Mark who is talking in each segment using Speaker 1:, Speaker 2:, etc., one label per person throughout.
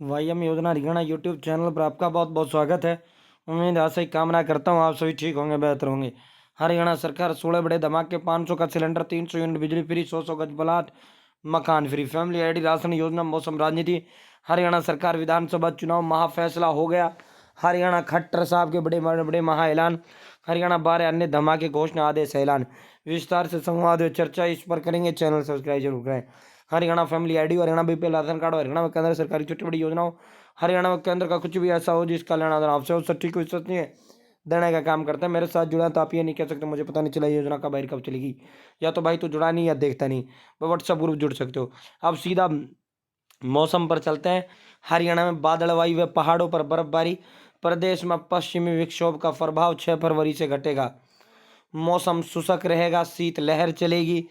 Speaker 1: वाईएम योजना Haryana YouTube channel पर आपका बहुत बहुत स्वागत है। उम्मीद आशा ही कामना करता हूँ आप सभी ठीक होंगे, बेहतर होंगे। हरियाणा सरकार 16 बड़े धमाके, 500 का सिलेंडर, 300 यूनिट बिजली फ्री, 100 गज प्लाट, मकान फ्री, फैमिली आईडी, राशन योजना, मौसम, राजनीति। हरियाणा सरकार विधानसभा चुनाव महाफैसला हो गया। हरियाणा खट्टर साहब के बड़े बड़े महा ऐलान। हरियाणा 12 अन्य धमाके, घोषणा, आदेश, ऐलान। विस्तार से संवाद व चर्चा इस पर करेंगे। चैनल सब्सक्राइब जरूर करें। Haryana family ID, Haryana BPL ration card, Haryana में केंद्र सरकारी छोटी बड़ी योजनाओं, हरियाणा में केंद्र का कुछ भी ऐसा हो जिसका लेना देना आपसे हो, सटीक विश्वसनीय देने का काम करते हैं। मेरे साथ जुड़ा तो आप ये नहीं कह सकते मुझे पता नहीं चला ये योजना कब आई कब चलेगी, या तो भाई तू जुड़ा नहीं या देखता नहीं। व्हाट्सएप ग्रुप जुड़ सकते हो। अब सीधा मौसम पर चलते हैं। हरियाणा में बादलवाई व पहाड़ों पर बर्फबारी। प्रदेश में पश्चिमी विक्षोभ का प्रभाव 6 फरवरी से घटेगा। मौसम शुष्क रहेगा, शीत लहर चलेगी।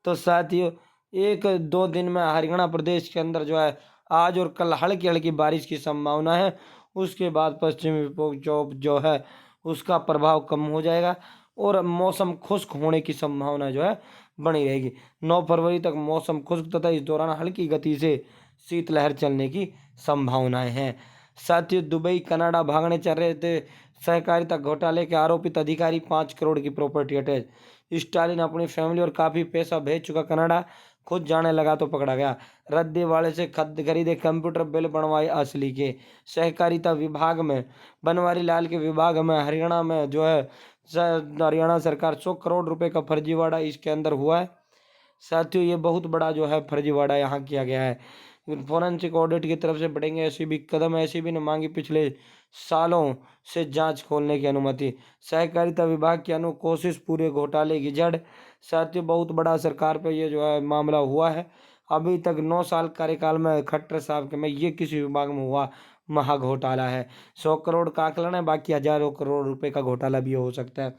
Speaker 1: तो साथियों, एक दो दिन में हरियाणा प्रदेश के अंदर जो है आज और कल हल्की हल्की बारिश की संभावना है। उसके बाद पश्चिमी विक्षोभ जो है उसका प्रभाव कम हो जाएगा और मौसम खुश्क होने की संभावना जो है बनी रहेगी। 9 फरवरी तक मौसम खुश्क तथा इस दौरान हल्की गति से शीतलहर चलने की संभावनाएं हैं। साथियों, दुबई कनाडा भागने चल रहे थे सहकारिता घोटाले के आरोपित अधिकारी, 5 करोड़ की प्रॉपर्टी अटैच। स्टालिन अपनी फैमिली और काफी पैसा भेज चुका कनाडा, खुद जाने लगा तो पकड़ा गया। रद्दी वाले से खद खरीदे कंप्यूटर, बिल बनवाए असली के। सहकारिता विभाग में बनवारी लाल के विभाग में हरियाणा में जो है हरियाणा सरकार 100 करोड़ रुपए का फर्जीवाड़ा इसके अंदर हुआ है। साथियों, ये बहुत बड़ा जो है फर्जीवाड़ा यहाँ किया गया है। फोरेंसिक ऑडिट की तरफ से बढ़ेंगे ऐसी भी कदम, ऐसी भी ने मांगी पिछले सालों से जांच खोलने की अनुमति। सहकारिता विभाग की अनुकोशिश पूरे घोटाले की जड़। साथियों, बहुत बड़ा सरकार पे ये जो है मामला हुआ है। अभी तक 9 साल कार्यकाल में खट्टर साहब के में ये किसी विभाग में हुआ महा घोटाला है। 100 करोड़ का आकलन है, बाकी हजारों करोड़ रुपए का घोटाला भी हो सकता है।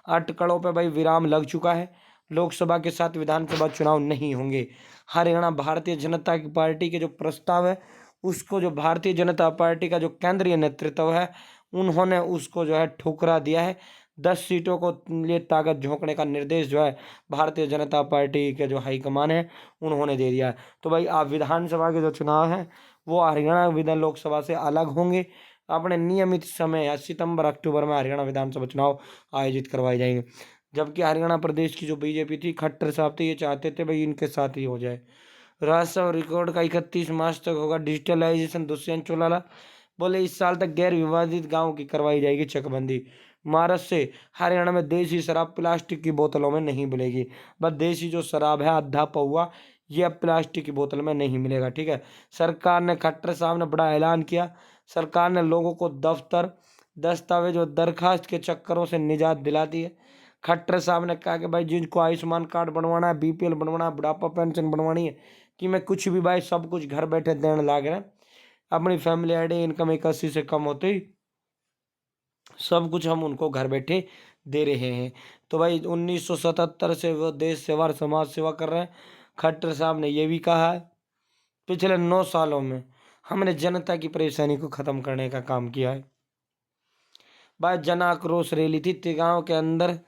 Speaker 1: अटकलों पे भाई विराम लग चुका है। लोकसभा के साथ विधानसभा चुनाव नहीं होंगे। हरियाणा भारतीय जनता की पार्टी के जो प्रस्ताव है उसको जो भारतीय जनता पार्टी का जो केंद्रीय नेतृत्व है उन्होंने उसको जो है ठुकरा दिया है। 10 सीटों को लिए ताकत झोंकने का निर्देश जो है भारतीय जनता पार्टी के जो हाईकमान है उन्होंने दे दिया है। तो भाई आप विधानसभा के जो चुनाव हैं वो हरियाणा विधान लोकसभा से अलग होंगे। अपने नियमित समय या सितंबर अक्टूबर में हरियाणा विधानसभा चुनाव आयोजित करवाए जाएंगे। जबकि हरियाणा प्रदेश की जो बीजेपी थी, खट्टर साहब थे, ये चाहते थे भाई इनके साथ ही हो जाए। राजस्व रिकॉर्ड का 31 मार्च तक होगा डिजिटलाइजेशन। दुष्यंत चौटाला बोले इस साल तक गैर विवादित गांव की करवाई जाएगी चकबंदी। मार्च से हरियाणा में देसी शराब प्लास्टिक की बोतलों में नहीं मिलेगी। बस देसी जो शराब है आधा पौवा ये अब प्लास्टिक की बोतल में नहीं मिलेगा। ठीक है, सरकार ने खट्टर साहब ने बड़ा ऐलान किया। सरकार ने लोगों को दफ्तर, दस्तावेज और दरखास्त के चक्करों से निजात दिलाती है। खट्टर साहब ने कहा कि भाई जिनको आयुष्मान कार्ड बनवाना है, बीपीएल बनवाना है, बुढ़ापा पेंशन बनवानी है, कि मैं कुछ भी भाई सब कुछ घर बैठे देने लग रहे हैं। अपनी फैमिली आईडी, इनकम 81 से कम होते ही सब कुछ हम उनको घर बैठे दे रहे हैं। तो भाई 1977 से वो देश सेवा और समाज सेवा कर रहे हैं। खट्टर साहब ने ये भी कहा है पिछले 9 सालों में हमने जनता की परेशानी को खत्म करने का काम किया है। भाई जन आक्रोश रैली थी तिगांव के अंदर।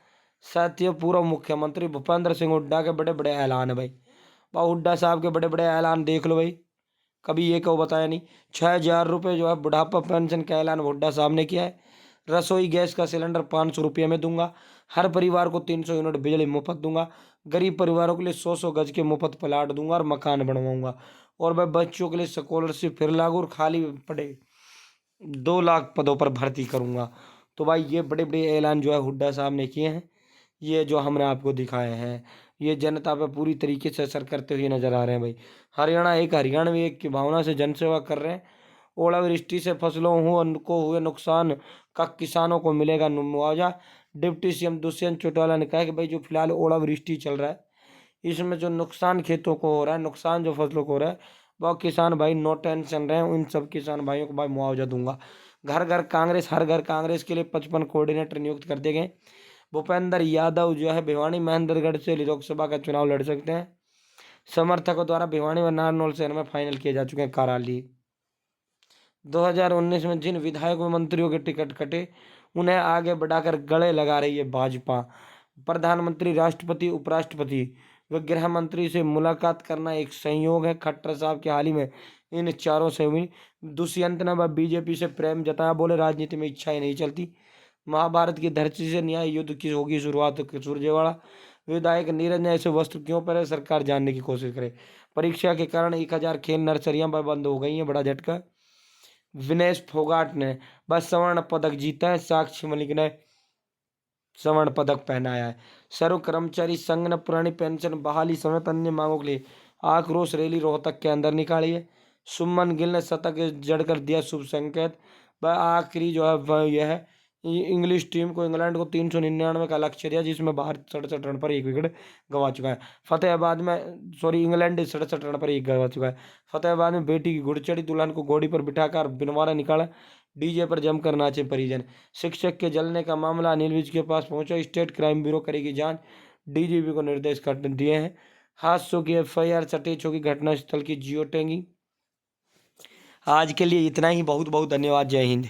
Speaker 1: साथियों, पूर्व मुख्यमंत्री भूपेंद्र सिंह हुड्डा के बड़े बड़े ऐलान है भाई। हुड्डा साहब के बड़े बड़े ऐलान देख लो भाई, कभी ये क्यों बताया नहीं। 6,000 रुपये जो है बुढ़ापा पेंशन का ऐलान हुड्डा साहब ने किया है। रसोई गैस का सिलेंडर 500 रुपये में दूंगा। हर परिवार को 300 यूनिट बिजली मुफ्त दूंगा। गरीब परिवारों के लिए 100 गज के मुफ्त प्लाट दूंगा और मकान बनवाऊंगा। और मैं बच्चों के लिए स्कॉलरशिप फिर लागू और खाली पड़े 2 लाख पदों पर भर्ती करूंगा। तो भाई ये बड़े बड़े ऐलान जो है हुड्डा साहब ने किए हैं। ये जो हमने आपको दिखाए हैं ये जनता पे पूरी तरीके से असर करते हुए नजर आ रहे हैं भाई। हरियाणा एक हरियाणवी एक की भावना से जनसेवा कर रहे हैं। ओलावृष्टि से फसलों को हुए नुकसान का किसानों को मिलेगा मुआवजा। डिप्टी सीएम दुष्यंत चौटाला ने कहा कि भाई जो फिलहाल ओलावृष्टि चल रहा है इसमें जो नुकसान खेतों को हो रहा है, नुकसान जो फसलों को हो रहा है, वह किसान भाई नो टेंशन रहे। उन सब किसान भाइयों को भाई मुआवजा दूंगा। घर घर कांग्रेस, हर घर कांग्रेस के लिए 55 कोऑर्डिनेटर नियुक्त कर दिए गए। भूपेंद्र यादव जो है भिवानी महेंद्रगढ़ से लोकसभा का चुनाव लड़ सकते हैं। समर्थकों द्वारा भिवानी व नारनौल शहर में फाइनल किए जा चुके हैं कार्यालय। 2019 में जिन विधायक व मंत्रियों के टिकट कटे उन्हें आगे बढ़ाकर गले लगा रही है भाजपा। प्रधानमंत्री, राष्ट्रपति, उपराष्ट्रपति व गृह मंत्री से मुलाकात करना एक संयोग है। खट्टर साहब के हाल ही में इन चारों से हुई। दुष्यंत ने वह बीजेपी से प्रेम जताया, बोले राजनीति में इच्छाएं नहीं चलती। महाभारत की धरती से न्याय युद्ध की होगी शुरुआत, सुरजेवाड़ा। विधायक नीरज ने ऐसे वस्त्र क्यों पहने, सरकार जानने की कोशिश करे। परीक्षा के कारण 1000 खेल नर्सरियां बंद हो गई हैं, बड़ा झटका। विनेश फोगाट ने बस स्वर्ण पदक जीता है, साक्षी मलिक ने स्वर्ण पदक पहनाया है। सर्व कर्मचारी संघ ने पुरानी पेंशन बहाली समेत अन्य मांगों के लिए आक्रोश रैली रोहतक के अंदर निकाली है। सुमन गिल ने शतक जड़कर दिया शुभ संकेत। वह आखिरी जो है वह यह है, इंग्लिश टीम को इंग्लैंड को 399 का लक्ष्य दिया, जिसमें भारत 67 रन पर 1 विकेट गंवा चुका है। फतेहाबाद में इंग्लैंड 67 रन पर 1 गंवा चुका है। फतेहाबाद में बेटी की घुड़चढ़ी, दुल्हन को घोड़ी पर बिठाकर बिनवारा निकाला, डीजे पर जमकर नाचे परिजन। शिक्षक के जलने का मामला अनिल विज के पास पहुंचा, स्टेट क्राइम ब्यूरो करेगी जांच, डीजीपी को निर्देश कर दिए हैं। हादसों की एफआईआर, सटेज होगी घटनास्थल की जियो टैगिंग। आज के लिए इतना ही, बहुत बहुत धन्यवाद, जय हिंद।